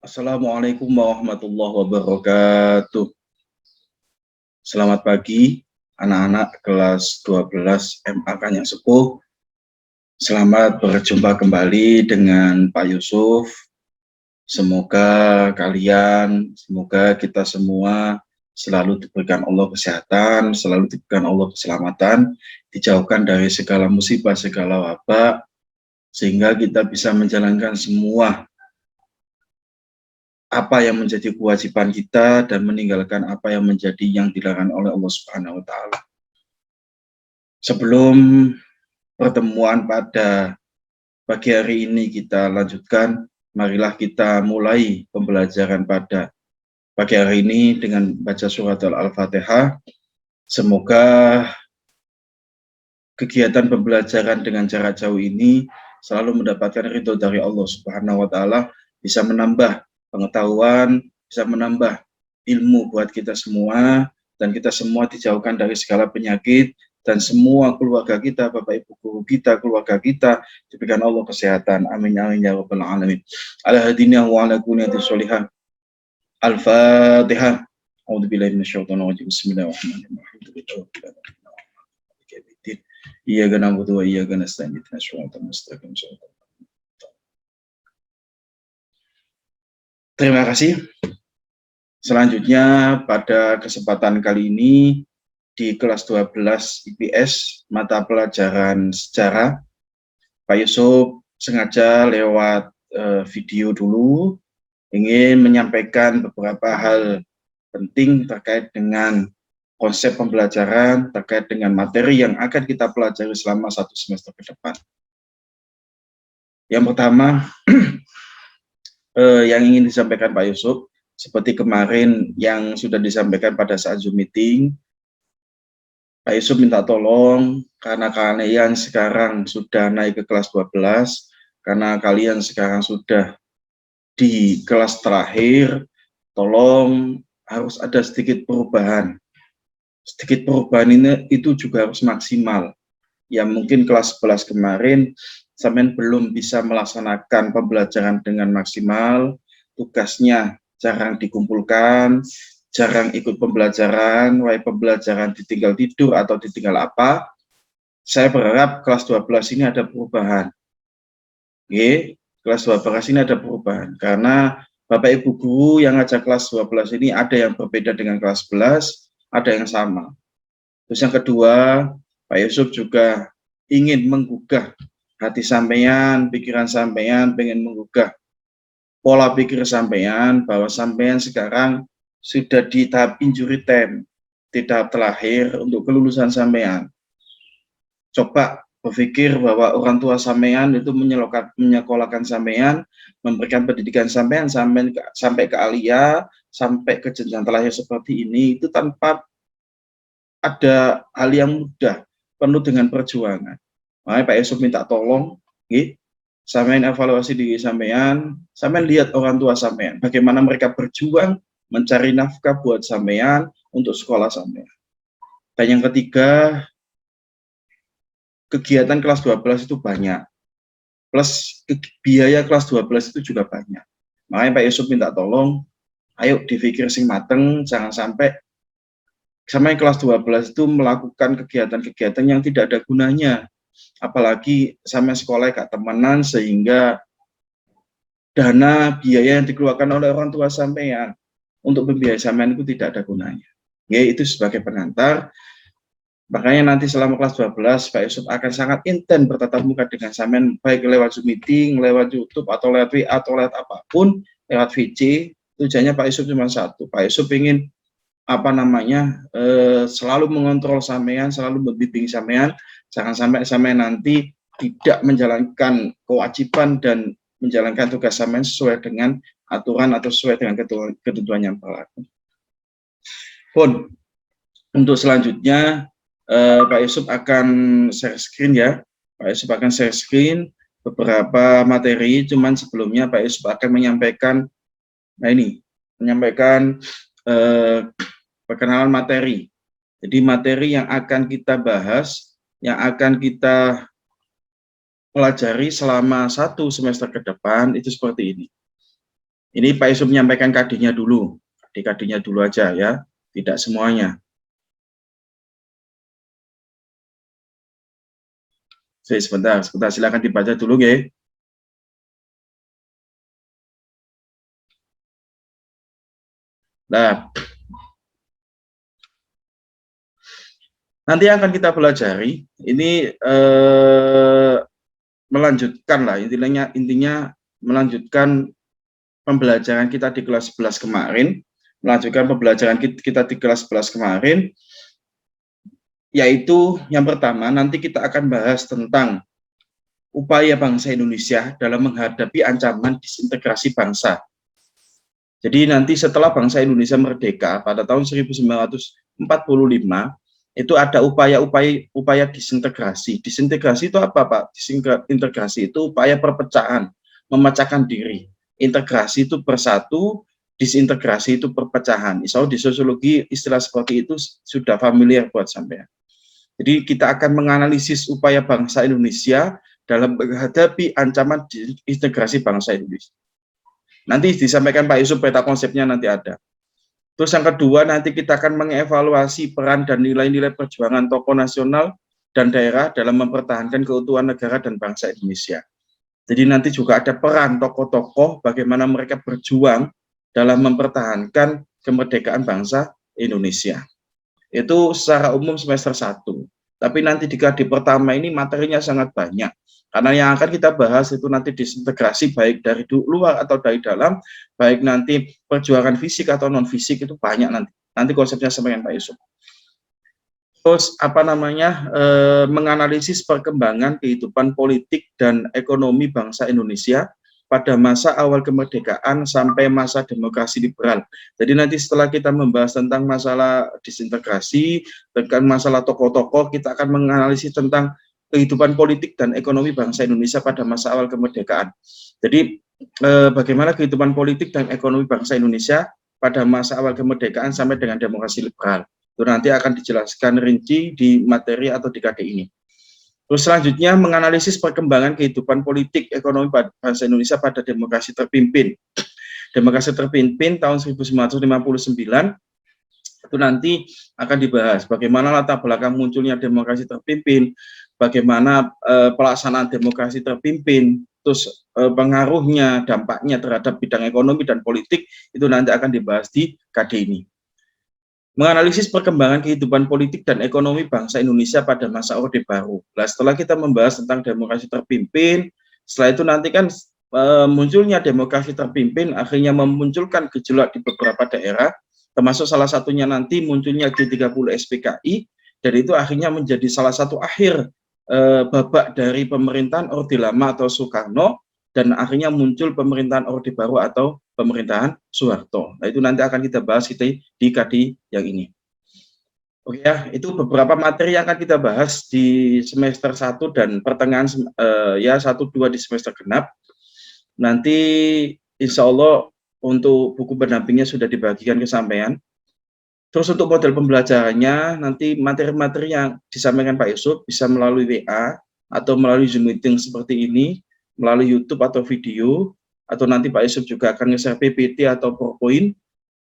Assalamualaikum warahmatullahi wabarakatuh. Selamat pagi anak-anak kelas 12 MAK yang sepuh. Selamat berjumpa kembali dengan Pak Yusuf. Semoga kita semua selalu diberikan Allah kesehatan, selalu diberikan Allah keselamatan, dijauhkan dari segala musibah, segala wabak, sehingga kita bisa menjalankan semua apa yang menjadi kewajiban kita dan meninggalkan apa yang menjadi yang dilarang oleh Allah Subhanahu wa taala. Sebelum pertemuan pada pagi hari ini kita lanjutkan, marilah kita mulai pembelajaran pada pagi hari ini dengan baca surat Al-Fatihah. Semoga kegiatan pembelajaran dengan jarak jauh ini selalu mendapatkan ridho dari Allah Subhanahu wa taala, bisa menambah pengetahuan, bisa menambah ilmu buat kita semua, dan kita semua dijauhkan dari segala penyakit, dan semua keluarga kita, Bapak Ibu guru kita, keluarga kita, diberikan Allah kesehatan. Amin amin ya rabbal alamin. Ala hadinah wa ala kuniyati sholihah. Al-Fatihah. A'udzubillahi minasyaitonir rajim. Bismillahirrahmanirrahim. Iyyaka na'budu wa iyyaka nasta'in. Ihdinas shiratal mustaqim. Terima kasih. Selanjutnya pada kesempatan kali ini di kelas 12 IPS mata pelajaran sejarah, Pak Yusuf sengaja lewat video dulu ingin menyampaikan beberapa hal penting terkait dengan konsep pembelajaran, terkait dengan materi yang akan kita pelajari selama 1 semester ke depan. Yang pertama, yang ingin disampaikan Pak Yusuf, seperti kemarin yang sudah disampaikan pada saat Zoom meeting, Pak Yusuf minta tolong, karena kalian sekarang sudah naik ke kelas 12, karena kalian sekarang sudah di kelas terakhir, tolong harus ada sedikit perubahan. Sedikit perubahan ini itu juga harus maksimal. Ya mungkin kelas 11 kemarin sampean belum bisa melaksanakan pembelajaran dengan maksimal, tugasnya jarang dikumpulkan, jarang ikut pembelajaran, pembelajaran ditinggal tidur atau ditinggal apa. Saya berharap kelas 12 ini ada perubahan. Oke, kelas 12 ini ada perubahan, karena Bapak Ibu guru yang ngajak kelas 12 ini ada yang berbeda dengan kelas 11, ada yang sama. Terus yang kedua, Pak Yusuf juga ingin menggugah hati sampean, pikiran sampean, pengen menggugah pola pikir sampean bahwa sampean sekarang sudah di tahap injury time, di tahap terakhir untuk kelulusan sampean. Coba berpikir bahwa orang tua sampean itu menyekolahkan sampean, memberikan pendidikan sampean sampai ke alia, sampai ke jenjang terakhir seperti ini, itu tanpa ada hal yang mudah, penuh dengan perjuangan. Makanya Pak Yusuf minta tolong, sampean evaluasi diri sampean lihat orang tua sampean, bagaimana mereka berjuang mencari nafkah buat sampean untuk sekolah sampean. Dan yang ketiga, kegiatan kelas 12 itu banyak, plus biaya kelas 12 itu juga banyak. Makanya Pak Yusuf minta tolong, ayo dipikir sing mateng, jangan sampai sampai kelas 12 itu melakukan kegiatan-kegiatan yang tidak ada gunanya. Apalagi sampai sekolah gak temenan, sehingga dana biaya yang dikeluarkan oleh orang tua sampean untuk membiayai sampean itu tidak ada gunanya. Ya, itu sebagai pengantar. Makanya nanti selama kelas 12, Pak Yusuf akan sangat intens bertatap muka dengan sampean, baik lewat Zoom meeting, lewat YouTube, atau lewat WA, atau lewat apapun, lewat VC. Tujuannya Pak Yusuf cuma satu, Pak Yusuf ingin selalu mengontrol sampean, selalu membimbing sampean, jangan sampai sampean nanti tidak menjalankan kewajiban dan menjalankan tugas sampean sesuai dengan aturan atau sesuai dengan ketentuan yang berlaku. Pun untuk selanjutnya Pak Yusuf akan share screen ya. Pak Yusuf akan share screen beberapa materi, cuman sebelumnya Pak Yusuf akan menyampaikan perkenalan materi. Jadi materi yang akan kita bahas, yang akan kita pelajari selama 1 semester ke depan itu seperti ini. Ini Pak Yusuf menyampaikan KD-nya dulu. KD-nya dulu aja ya, tidak semuanya. Sebentar, silakan dibaca dulu, ya. Nah, nanti akan kita pelajari ini melanjutkan lah, intinya melanjutkan pembelajaran kita di kelas 11 kemarin, melanjutkan pembelajaran kita di kelas 11 kemarin, yaitu yang pertama nanti kita akan bahas tentang upaya bangsa Indonesia dalam menghadapi ancaman disintegrasi bangsa. Jadi nanti setelah bangsa Indonesia merdeka pada tahun 1945, itu ada upaya disintegrasi. Disintegrasi itu apa, Pak? Disintegrasi itu upaya perpecahan, memecahkan diri. Integrasi itu bersatu, disintegrasi itu perpecahan. Insya Allah di sosiologi istilah seperti itu sudah familiar buat sampean. Jadi kita akan menganalisis upaya bangsa Indonesia dalam menghadapi ancaman disintegrasi bangsa Indonesia. Nanti disampaikan Pak Yusuf peta konsepnya nanti ada. Terus yang kedua nanti kita akan mengevaluasi peran dan nilai-nilai perjuangan tokoh nasional dan daerah dalam mempertahankan keutuhan negara dan bangsa Indonesia. Jadi nanti juga ada peran tokoh-tokoh bagaimana mereka berjuang dalam mempertahankan kemerdekaan bangsa Indonesia. Itu secara umum semester 1. Tapi nanti di KD pertama ini materinya sangat banyak. Karena yang akan kita bahas itu nanti disintegrasi baik dari luar atau dari dalam, baik nanti perjuangan fisik atau non fisik itu banyak nanti. Nanti konsepnya sama dengan Pak Yusuf. Terus menganalisis perkembangan kehidupan politik dan ekonomi bangsa Indonesia pada masa awal kemerdekaan sampai masa demokrasi liberal. Jadi nanti setelah kita membahas tentang masalah disintegrasi, tentang masalah tokoh-tokoh, kita akan menganalisis tentang kehidupan politik dan ekonomi bangsa Indonesia pada masa awal kemerdekaan. Jadi bagaimana kehidupan politik dan ekonomi bangsa Indonesia pada masa awal kemerdekaan sampai dengan demokrasi liberal. Itu nanti akan dijelaskan rinci di materi atau di KD ini. Terus selanjutnya menganalisis perkembangan kehidupan politik ekonomi bangsa Indonesia pada demokrasi terpimpin. Demokrasi terpimpin tahun 1959 itu nanti akan dibahas bagaimana latar belakang munculnya demokrasi terpimpin, bagaimana pelaksanaan demokrasi terpimpin, terus pengaruhnya, dampaknya terhadap bidang ekonomi dan politik itu nanti akan dibahas di KD ini. Menganalisis perkembangan kehidupan politik dan ekonomi bangsa Indonesia pada masa Orde Baru. Nah, setelah kita membahas tentang demokrasi terpimpin, setelah itu nanti kan munculnya demokrasi terpimpin akhirnya memunculkan gejolak di beberapa daerah, termasuk salah satunya nanti munculnya G30 SPKI, dan itu akhirnya menjadi salah satu akhir babak dari pemerintahan Orde Lama atau Soekarno, dan akhirnya muncul pemerintahan Orde Baru atau pemerintahan Soeharto. Nah, itu nanti akan kita bahas di KD yang ini. Oke ya, itu beberapa materi yang akan kita bahas di semester 1 dan pertengahan ya 1-2 di semester genap. Nanti insya Allah untuk buku pendampingnya sudah dibagikan ke sampean. Terus untuk model pembelajarannya, nanti materi-materi yang disampaikan Pak Yusuf bisa melalui WA atau melalui Zoom meeting seperti ini, melalui YouTube atau video, atau nanti Pak Yusuf juga akan nge-share PPT atau PowerPoint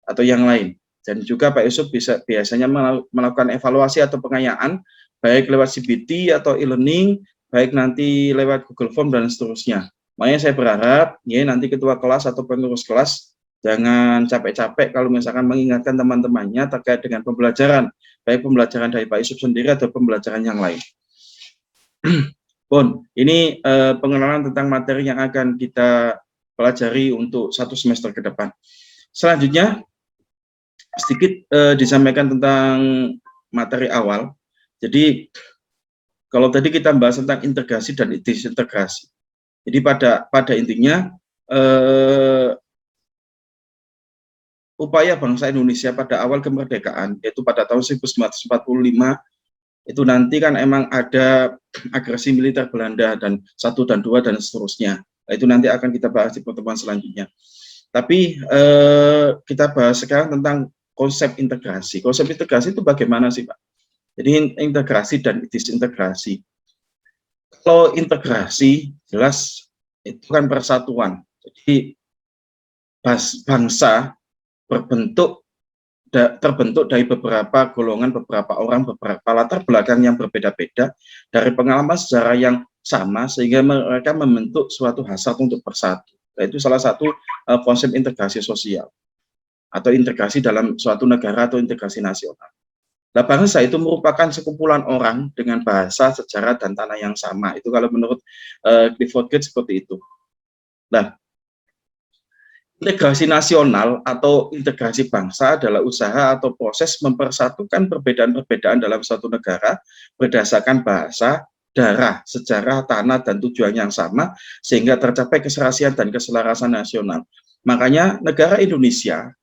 atau yang lain. Dan juga Pak Yusuf biasanya melakukan evaluasi atau pengayaan baik lewat CBT atau e-learning, baik nanti lewat Google Form dan seterusnya. Makanya saya berharap ya nanti ketua kelas atau pengurus kelas jangan capek-capek kalau misalkan mengingatkan teman-temannya terkait dengan pembelajaran, baik pembelajaran dari Pak Yusuf sendiri atau pembelajaran yang lain. Bon, ini pengenalan tentang materi yang akan kita pelajari untuk 1 semester ke depan. Selanjutnya, sedikit disampaikan tentang materi awal. Jadi, kalau tadi kita bahas tentang integrasi dan disintegrasi. Jadi pada intinya, upaya bangsa Indonesia pada awal kemerdekaan, yaitu pada tahun 1945, itu nanti kan emang ada agresi militer Belanda dan 1 dan 2 dan seterusnya. Nah, itu nanti akan kita bahas di pertemuan selanjutnya. Tapi kita bahas sekarang tentang konsep integrasi. Konsep integrasi itu bagaimana sih, Pak? Jadi integrasi dan disintegrasi. Kalau integrasi jelas itu kan persatuan. Jadi bangsa terbentuk dari beberapa golongan, beberapa orang, beberapa latar belakang yang berbeda-beda, dari pengalaman sejarah yang sama, sehingga mereka membentuk suatu hasrat untuk bersatu. Itu salah satu konsep integrasi sosial atau integrasi dalam suatu negara atau integrasi nasional. Nah, bangsa itu merupakan sekumpulan orang dengan bahasa, sejarah, dan tanah yang sama. Itu kalau menurut Clifford Geertz seperti itu. Nah, integrasi nasional atau integrasi bangsa adalah usaha atau proses mempersatukan perbedaan-perbedaan dalam suatu negara berdasarkan bahasa, darah, sejarah, tanah, dan tujuan yang sama, sehingga tercapai keserasian dan keselarasan nasional. Makanya negara Indonesia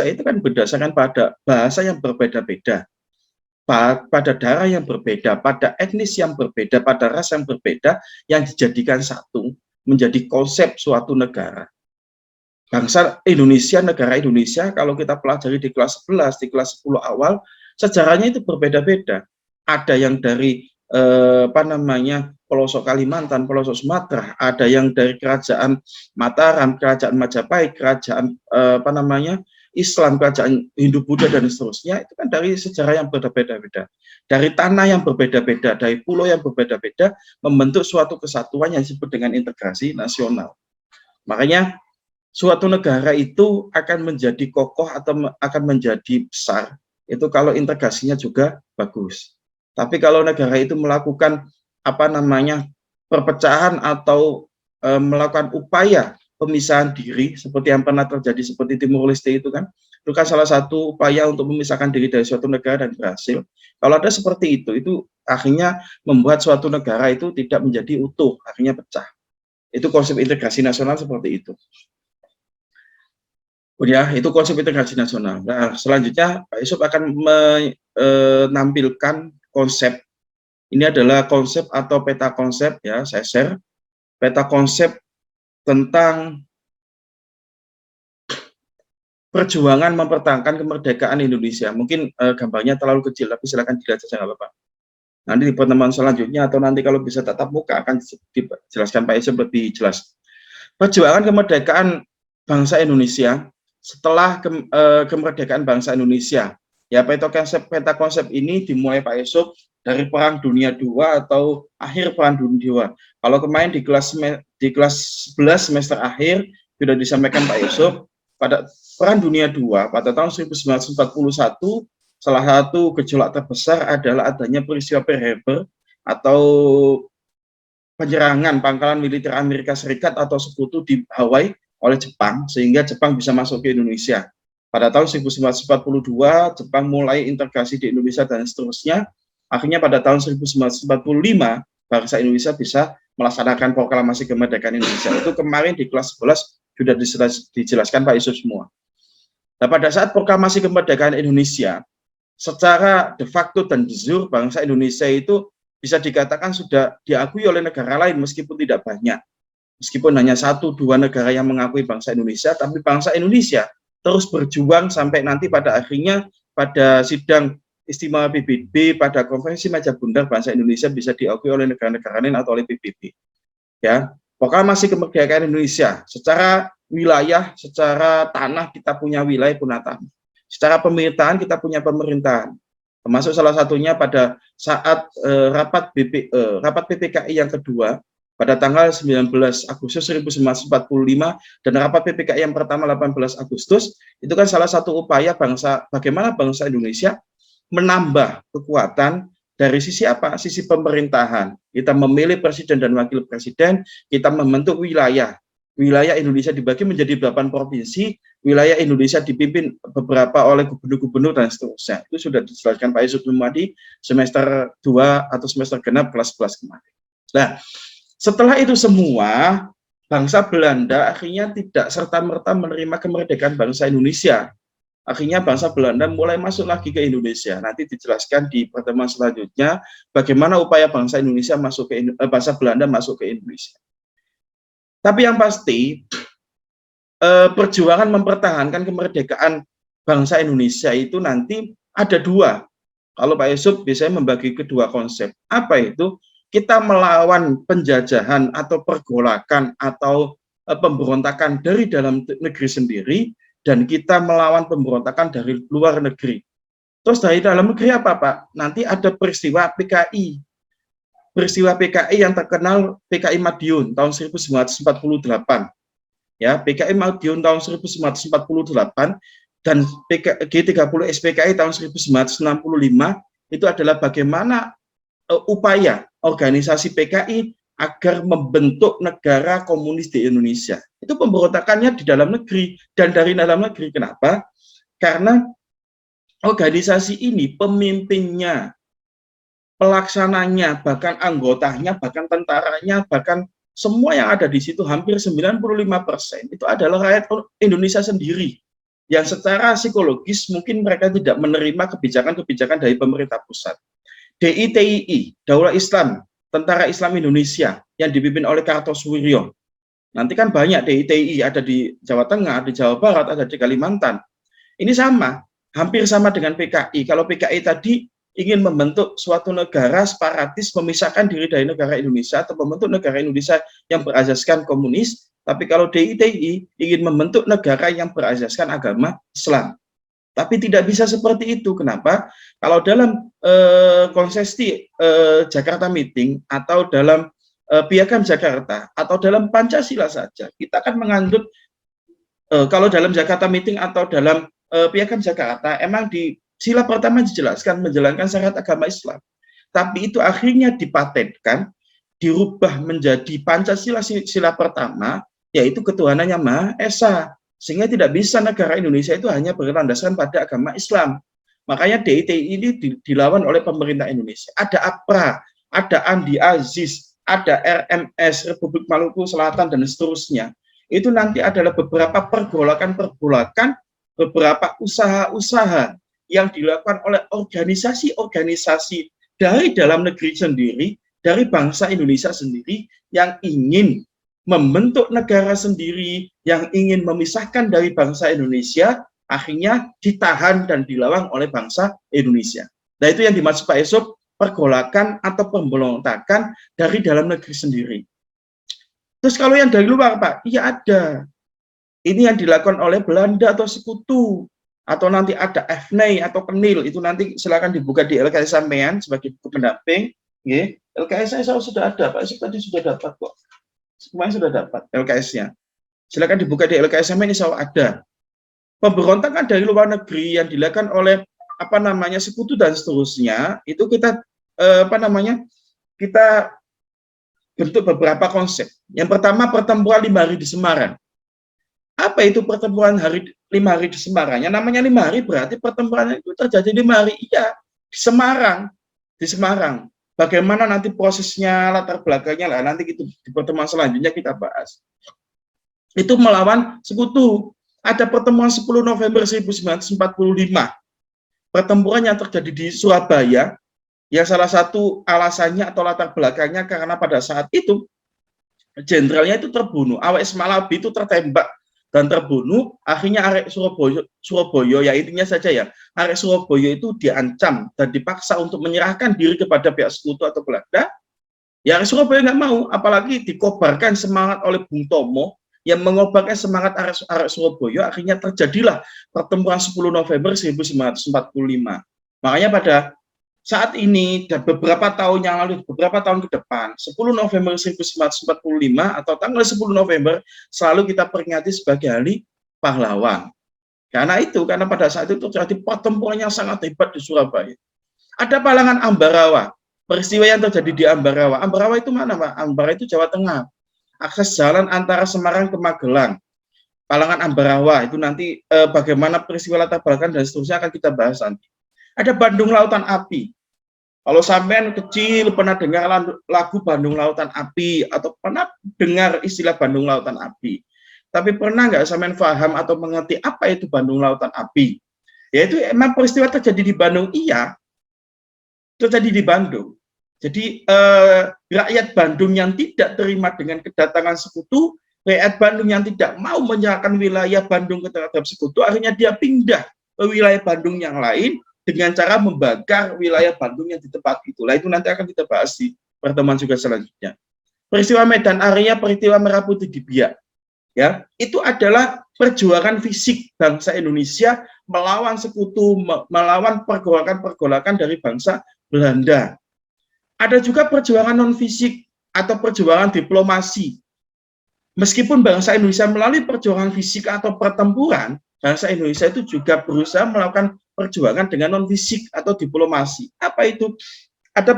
itu kan berdasarkan pada bahasa yang berbeda-beda, pada darah yang berbeda, pada etnis yang berbeda, pada ras yang berbeda, yang dijadikan satu menjadi konsep suatu negara. Bangsa Indonesia, negara Indonesia, kalau kita pelajari di kelas 11, di kelas 10 awal, sejarahnya itu berbeda-beda. Ada yang dari pelosok Kalimantan, pelosok Sumatera, ada yang dari kerajaan Mataram, kerajaan Majapahit, kerajaan Islam, kerajaan Hindu Buddha, dan seterusnya. Itu kan dari sejarah yang berbeda-beda, dari tanah yang berbeda-beda, dari pulau yang berbeda-beda, membentuk suatu kesatuan yang disebut dengan integrasi nasional. Makanya suatu negara itu akan menjadi kokoh atau akan menjadi besar itu kalau integrasinya juga bagus. Tapi kalau negara itu melakukan perpecahan atau melakukan upaya pemisahan diri seperti yang pernah terjadi seperti Timur Leste itu kan salah satu upaya untuk memisahkan diri dari suatu negara dan berhasil. Kalau ada seperti itu akhirnya membuat suatu negara itu tidak menjadi utuh, akhirnya pecah. Itu konsep integrasi nasional seperti itu. Ya, itu konsep integrasi nasional. Nah, selanjutnya Pak Yusuf akan menampilkan konsep. Ini adalah konsep atau peta konsep, ya, saya share. Peta konsep tentang perjuangan mempertahankan kemerdekaan Indonesia. Mungkin gambarnya terlalu kecil, tapi silakan dilihat saja, nggak apa-apa. Nanti di pertemuan selanjutnya atau nanti kalau bisa tatap muka akan dijelaskan Pak Yusuf lebih jelas. Perjuangan kemerdekaan bangsa Indonesia setelah kemerdekaan bangsa Indonesia. Ya, peta konsep ini dimulai Pak Yusuf dari Perang Dunia II atau akhir Perang Dunia II. Kalau kemarin di kelas 11 semester akhir sudah disampaikan Pak Yusuf, pada Perang Dunia II pada tahun 1941 salah satu gejolak terbesar adalah adanya peristiwa Pearl Harbor atau penyerangan pangkalan militer Amerika Serikat atau sekutu di Hawaii oleh Jepang, sehingga Jepang bisa masuk ke Indonesia. Pada tahun 1942, Jepang mulai integrasi di Indonesia dan seterusnya. Akhirnya pada tahun 1945, bangsa Indonesia bisa melaksanakan proklamasi kemerdekaan Indonesia. Itu kemarin di kelas 11 sudah dijelaskan Pak Yusuf semua. Nah, pada saat proklamasi kemerdekaan Indonesia, secara de facto dan de jure, bangsa Indonesia itu bisa dikatakan sudah diakui oleh negara lain meskipun tidak banyak. Meskipun hanya 1-2 negara yang mengakui bangsa Indonesia, tapi bangsa Indonesia terus berjuang sampai nanti pada akhirnya pada sidang istimewa PBB, pada konferensi Meja Bundar, bangsa Indonesia bisa diakui oleh negara-negara lain atau oleh PBB. Ya, proklamasi kemerdekaan Indonesia secara wilayah, secara tanah kita punya wilayah punatama. Secara pemerintahan kita punya pemerintahan. Termasuk salah satunya pada saat rapat PPKI yang kedua pada tanggal 19 Agustus 1945 dan rapat PPKI yang pertama 18 Agustus, itu kan salah satu upaya bagaimana bangsa Indonesia menambah kekuatan dari sisi apa? Sisi pemerintahan. Kita memilih presiden dan wakil presiden, kita membentuk wilayah. Wilayah Indonesia dibagi menjadi 8 provinsi, wilayah Indonesia dipimpin beberapa oleh gubernur-gubernur dan seterusnya. Itu sudah dijelaskan Pak Yusuf di semester 2 atau semester genap kelas 11 kemarin. Nah, setelah itu semua, bangsa Belanda akhirnya tidak serta-merta menerima kemerdekaan bangsa Indonesia. Akhirnya bangsa Belanda mulai masuk lagi ke Indonesia. Nanti dijelaskan di pertemuan selanjutnya bagaimana upaya bangsa Belanda masuk ke Indonesia. Tapi yang pasti, perjuangan mempertahankan kemerdekaan bangsa Indonesia itu nanti ada 2. Kalau Pak Yusuf biasanya membagi kedua konsep. Apa itu? Kita melawan penjajahan atau pergolakan atau pemberontakan dari dalam negeri sendiri dan kita melawan pemberontakan dari luar negeri. Terus dari dalam negeri apa Pak? Nanti ada peristiwa PKI. Peristiwa PKI yang terkenal PKI Madiun tahun 1948. Ya, PKI Madiun tahun 1948 dan G30 SPKI tahun 1965 itu adalah bagaimana upaya organisasi PKI agar membentuk negara komunis di Indonesia. Itu pemberontakannya di dalam negeri dan dari dalam negeri. Kenapa? Karena organisasi ini pemimpinnya, pelaksananya, bahkan anggotanya, bahkan tentaranya, bahkan semua yang ada di situ hampir 95% itu adalah rakyat Indonesia sendiri yang secara psikologis mungkin mereka tidak menerima kebijakan-kebijakan dari pemerintah pusat. DITII, Daulah Islam, Tentara Islam Indonesia yang dipimpin oleh Kartosuwiryo. Nanti kan banyak DITII, ada di Jawa Tengah, di Jawa Barat, ada di Kalimantan. Ini sama, hampir sama dengan PKI. Kalau PKI tadi ingin membentuk suatu negara separatis, memisahkan diri dari negara Indonesia atau membentuk negara Indonesia yang berasaskan komunis, tapi kalau DITI ingin membentuk negara yang berasaskan agama Islam. Tapi tidak bisa seperti itu. Kenapa? Kalau dalam konsesi Jakarta Meeting atau dalam Piagam Jakarta atau dalam Pancasila saja, kita akan menganut kalau dalam Jakarta Meeting atau dalam Piagam Jakarta, emang di sila pertama dijelaskan menjalankan syariat agama Islam. Tapi itu akhirnya dipatenkan, dirubah menjadi Pancasila sila pertama, yaitu ketuhanan yang Maha Esa. Sehingga tidak bisa negara Indonesia itu hanya berlandaskan pada agama Islam. Makanya DITI ini dilawan oleh pemerintah Indonesia. Ada APRA, ada Andi Aziz, ada RMS, Republik Maluku Selatan, dan seterusnya. Itu nanti adalah beberapa pergolakan-pergolakan, beberapa usaha-usaha yang dilakukan oleh organisasi-organisasi dari dalam negeri sendiri, dari bangsa Indonesia sendiri, yang ingin membentuk negara sendiri, yang ingin memisahkan dari bangsa Indonesia, akhirnya ditahan dan dilawan oleh bangsa Indonesia. Nah, itu yang dimaksud Pak Esop, pergolakan atau pemberontakan dari dalam negeri sendiri. Terus kalau yang dari luar, Pak, iya ada. Ini yang dilakukan oleh Belanda atau sekutu, atau nanti ada FNI atau Kenil, itu nanti silakan dibuka di LKS sampean sebagai buku pendamping. LKS saya sudah ada, Pak Esop tadi sudah dapat kok. Semuanya sudah dapat LKS-nya. Silakan dibuka di LKS ini selalu ada. Pemberontakan dari luar negeri yang dilakukan oleh sekutu dan seterusnya, itu kita kita bentuk beberapa konsep. Yang pertama, pertempuran 5 hari di Semarang. Apa itu pertempuran 5 hari di Semarang? Yang namanya 5 hari berarti pertempuran itu terjadi 5 hari. Iya, di Semarang. Di Semarang. Bagaimana nanti prosesnya, latar belakangnya lah, nanti itu di pertemuan selanjutnya kita bahas. Itu melawan sekutu. Ada pertemuan 10 November 1945. Pertempuran yang terjadi di Surabaya, yang salah satu alasannya atau latar belakangnya karena pada saat itu jenderalnya itu terbunuh. A.W.S. Malabi itu tertembak dan terbunuh, akhirnya arek Surabaya, ya intinya saja ya, arek Surabaya itu diancam dan dipaksa untuk menyerahkan diri kepada pihak sekutu atau Belanda. Ya arek Surabaya nggak mau, apalagi dikobarkan semangat oleh Bung Tomo yang mengobarkan semangat arek Surabaya, akhirnya terjadilah pertempuran 10 November 1945. Makanya pada saat ini dan beberapa tahun yang lalu, beberapa tahun ke depan, 10 November 1945 atau tanggal 10 November selalu kita peringati sebagai hari pahlawan. Karena pada saat itu terjadi pertempuran yang sangat hebat di Surabaya. Ada Palangan Ambarawa, peristiwa yang terjadi di Ambarawa. Ambarawa itu mana, Pak? Ambarawa itu Jawa Tengah. Akses jalan antara Semarang ke Magelang. Palangan Ambarawa itu nanti bagaimana peristiwa latar belakang dan seterusnya akan kita bahas nanti. Ada Bandung Lautan Api. Kalau sampean kecil pernah dengar lagu Bandung Lautan Api atau pernah dengar istilah Bandung Lautan Api, tapi pernah nggak sampean paham atau mengerti apa itu Bandung Lautan Api? Yaitu emang peristiwa terjadi di Bandung, iya, terjadi di Bandung. Jadi rakyat Bandung yang tidak terima dengan kedatangan sekutu, rakyat Bandung yang tidak mau menyerahkan wilayah Bandung terhadap sekutu, akhirnya dia pindah ke wilayah Bandung yang lain dengan cara membakar wilayah Bandung yang di tempat itu. Nah, itu nanti akan kita bahas di pertemuan juga selanjutnya. Peristiwa Medan Area, peristiwa Merah Putih di Biak. ya, itu adalah perjuangan fisik bangsa Indonesia melawan sekutu, melawan pergolakan-pergolakan dari bangsa Belanda. Ada juga perjuangan non fisik atau perjuangan diplomasi. Meskipun bangsa Indonesia melalui perjuangan fisik atau pertempuran, bangsa Indonesia itu juga berusaha melakukan perjuangan dengan non fisik atau diplomasi. Apa itu? Ada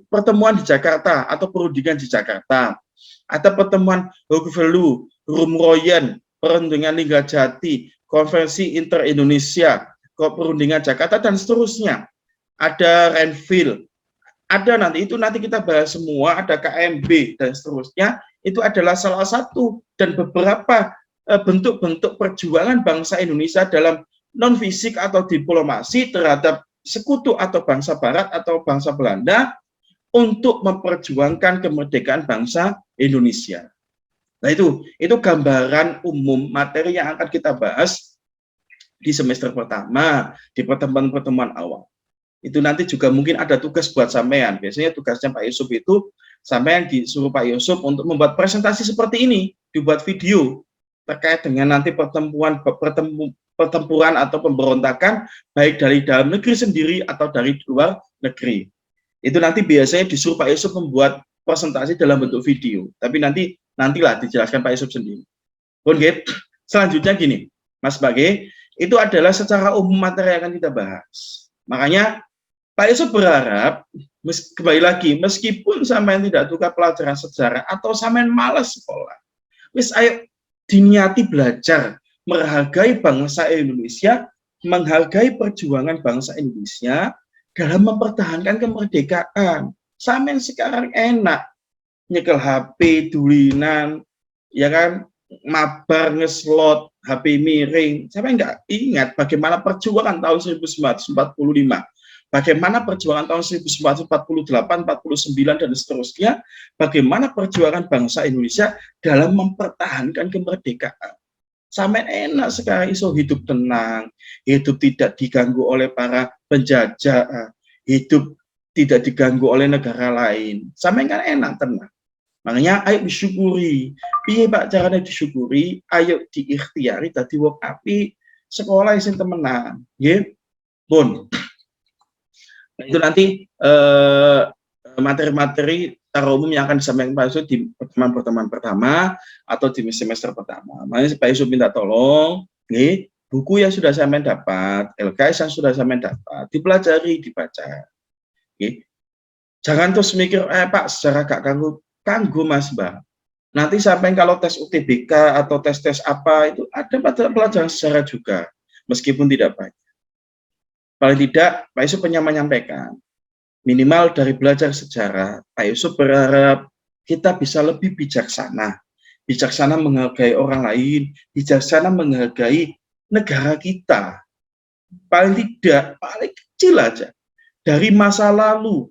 pertemuan di Jakarta atau perundingan di Jakarta, ada pertemuan Hogevelu, Rumroyen, perundingan Linggajati, konferensi inter-Indonesia, perundingan Jakarta, dan seterusnya. Ada Renville, ada nanti kita bahas semua, ada KMB, dan seterusnya. Itu adalah salah satu dan beberapa bentuk-bentuk perjuangan bangsa Indonesia dalam non-fisik atau diplomasi terhadap sekutu atau bangsa Barat atau bangsa Belanda untuk memperjuangkan kemerdekaan bangsa Indonesia. Nah, itu gambaran umum materi yang akan kita bahas di semester pertama, di pertemuan-pertemuan awal. Itu nanti juga mungkin ada tugas buat sampean. Biasanya tugasnya Pak Yusuf itu, sampean disuruh Pak Yusuf untuk membuat presentasi seperti ini, dibuat video terkait dengan nanti pertempuran atau pemberontakan baik dari dalam negeri sendiri atau dari luar negeri. Itu nanti biasanya disuruh Pak Yusuf membuat presentasi dalam bentuk video. Tapi nantilah dijelaskan Pak Yusuf sendiri. Oke, selanjutnya gini, Mas Bage, itu adalah secara umum materi yang akan kita bahas. Makanya Pak Yusuf berharap, kembali lagi, meskipun sampean tidak suka pelajaran sejarah atau sampean malas sekolah, wis ayo diniati belajar, menghargai bangsa Indonesia, menghargai perjuangan bangsa Indonesia dalam mempertahankan kemerdekaan. Sampean sekarang enak nyekel HP, dulinan, ya kan, mabar, ngeslot, HP miring. Sampean nggak ingat bagaimana perjuangan tahun 1945, bagaimana perjuangan tahun 1948, 49, dan seterusnya, bagaimana perjuangan bangsa Indonesia dalam mempertahankan kemerdekaan. Sampai enak sekarang iso hidup tenang, hidup tidak diganggu oleh para penjajah, hidup tidak diganggu oleh negara lain. Sampai kan enak, tenang. Makanya ayo disyukuri. Piye Pak caranya disyukuri? Ayo diikhtiari tadi wong api sekolah isin temenan. Nggih. Pun. Nah, itu nanti materi-materi secara umum yang akan disampaikan Pak Yusuf di pertemuan pertama atau di semester pertama. Makanya Pak Yusuf minta tolong, nih, buku yang sudah sampean dapat, LKS yang sudah sampean dapat, dipelajari, dibaca. Nih. Jangan terus mikir, Pak, secara gak kanggo Mas Mbak. Nanti sampai kalau tes UTBK atau tes-tes apa, itu ada pelajaran sejarah juga, meskipun tidak banyak. Paling tidak, Pak Yusuf pernah menyampaikan, minimal dari belajar sejarah, Pak Yusuf berharap kita bisa lebih bijaksana. Bijaksana menghargai orang lain, bijaksana menghargai negara kita. Paling tidak, paling kecil aja. Dari masa lalu,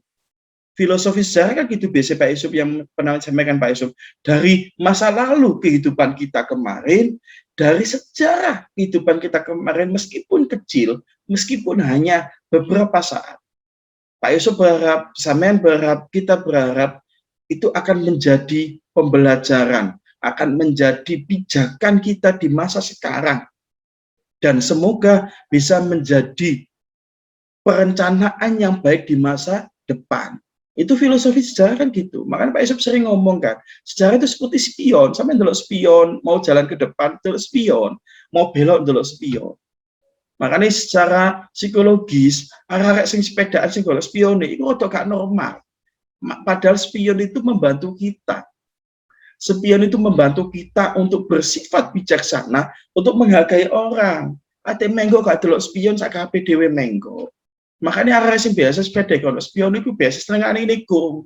filosofi sejarah kan gitu biasa Pak Yusuf yang pernah sampaikan Pak Yusuf. Dari masa lalu kehidupan kita kemarin, dari sejarah kehidupan kita kemarin, meskipun kecil, meskipun hanya beberapa saat. Pak Yusuf berharap, sampean berharap, kita berharap itu akan menjadi pembelajaran, akan menjadi pijakan kita di masa sekarang. Dan semoga bisa menjadi perencanaan yang baik di masa depan. Itu filosofi sejarah kan gitu. Makanya Pak Yusuf sering ngomong kan, sejarah itu seperti spion. Sampai ndelok spion, mau jalan ke depan ndelok spion, mau belok ndelok spion. Makanya secara psikologis, arek sing sepedaan sing golek spion itu udah gak normal. Padahal spion itu membantu kita. Spion itu membantu kita untuk bersifat bijaksana, untuk menghargai orang. Ate menggo gak delok spion sak kabeh dhewe menggo. Makanya arek sing biasa sepeda kalau spion itu biasa setengah ini go.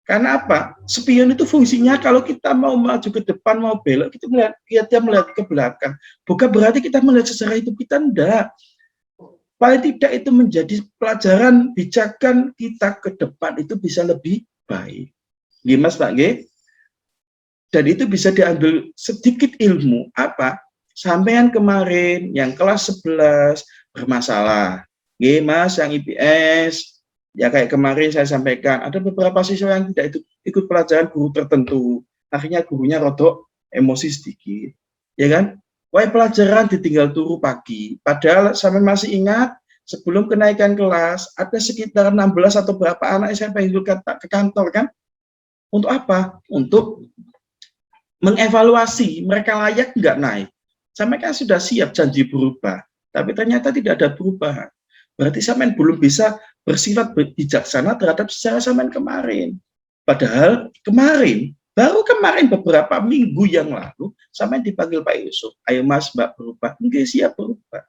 Karena apa? Spion itu fungsinya kalau kita mau maju ke depan, mau belok, kita melihat ke belakang. Bukan berarti kita melihat sejarah itu kita enggak. Paling tidak itu menjadi pelajaran bijakan kita ke depan itu bisa lebih baik. Gimana Pak G? Dan itu bisa diambil sedikit ilmu. Apa? Sampean kemarin yang kelas 11 bermasalah. G, Mas, yang IPS, ya kayak kemarin saya sampaikan, ada beberapa siswa yang tidak ikut pelajaran guru tertentu. Akhirnya gurunya rodok emosi sedikit, ya kan? Wah, pelajaran ditinggal turu pagi, padahal sampai masih ingat sebelum kenaikan kelas ada sekitar 16 atau berapa anak SMP yang ke kantor kan? Untuk apa? Untuk mengevaluasi mereka layak nggak naik. Sampai kan sudah siap janji berubah, tapi ternyata tidak ada perubahan. Berarti sampean belum bisa bersifat bijaksana terhadap secara sampean kemarin. Padahal kemarin, baru kemarin beberapa minggu yang lalu, sampean dipanggil Pak Yusuf, ayo Mas Mbak berubah, enggak siap berubah.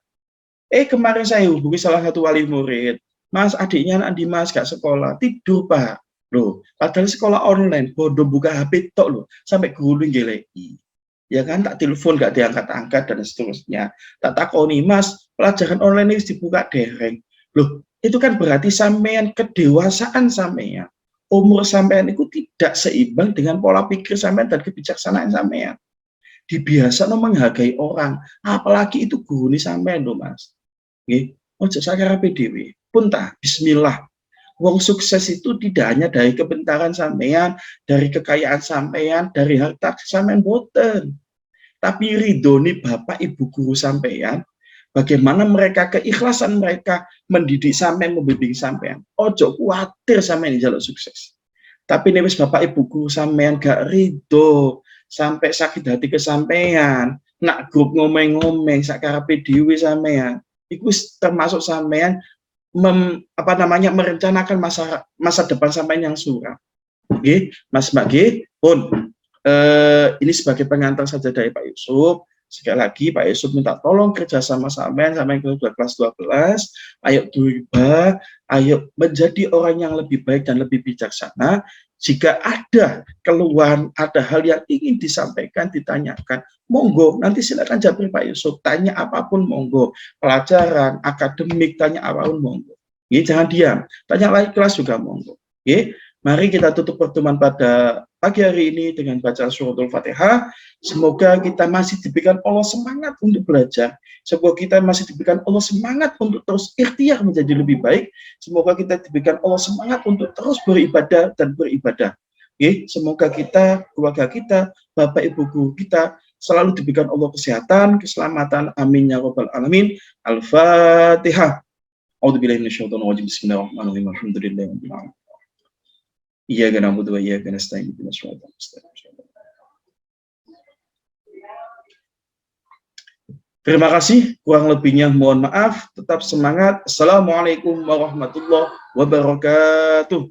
Kemarin saya hubungi salah satu wali murid, Mas adiknya anak Dimas gak sekolah, tidur Pak. Loh, padahal sekolah online, bodoh buka HP tok loh, sampai guru ngeleki. Ya kan, tak telepon gak diangkat-angkat dan seterusnya. Tak takoni, Mas, pelajaran online ini dibuka dereng. Loh, itu kan berarti sampean kedewasaan sampean. Umur sampean itu tidak seimbang dengan pola pikir sampean dan kebijaksanaan sampean. Dibiasa no menghargai orang, apalagi itu guru nih sampean loh Mas. Nggih, ojo sakara PDW. Pun tah, bismillah. Wong sukses itu tidak hanya dari kepintaran sampean, dari kekayaan sampean, dari harta sampean boten. Tapi ridhoni Bapak Ibu guru sampean, bagaimana mereka keikhlasan mereka mendidik sampean, membimbing sampean. Ojo kuatir sampean jaluk sukses. Tapi nih Bapak Ibu guru sampean gak ridho, sampai sakit hati ke sampean, nak grup ngomeng-ngomeng sakara PDW sampean, itu termasuk sampean merencanakan masa depan sampean yang suram. Oke, Mas Mbak G, pun ini sebagai pengantar saja dari Pak Yusuf. Sekali lagi Pak Yusuf minta tolong kerjasama sampean sampai ke kelas 12, ayo berubah, ayo menjadi orang yang lebih baik dan lebih bijaksana. Jika ada keluhan, ada hal yang ingin disampaikan, ditanyakan, monggo, nanti silakan jawab Pak Yusuf, tanya apapun monggo, pelajaran, akademik, tanya apapun monggo. Jangan diam, tanya lagi kelas juga monggo. Mari kita tutup pertemuan pada pagi hari ini dengan bacaan suratul Fatihah. Semoga kita masih diberikan Allah semangat untuk belajar. Semoga kita masih diberikan Allah semangat untuk terus ikhtiar menjadi lebih baik. Semoga kita diberikan Allah semangat untuk terus beribadah dan beribadah. Semoga kita, keluarga kita, Bapak Ibu guru kita selalu diberikan Allah kesehatan, keselamatan. Amin ya rabbal alamin. Al-Fatihah. A'udzubillahi minasyaitonir rajim. Bismillahirrahmanirrahim. Alhamdulillahirabbil alamin. Iyyaka na'budu wa iyyaka nasta'in. Ihdinas siratal mustaqim. Terima kasih, kurang lebihnya mohon maaf. Tetap semangat. Assalamualaikum warahmatullahi wabarakatuh.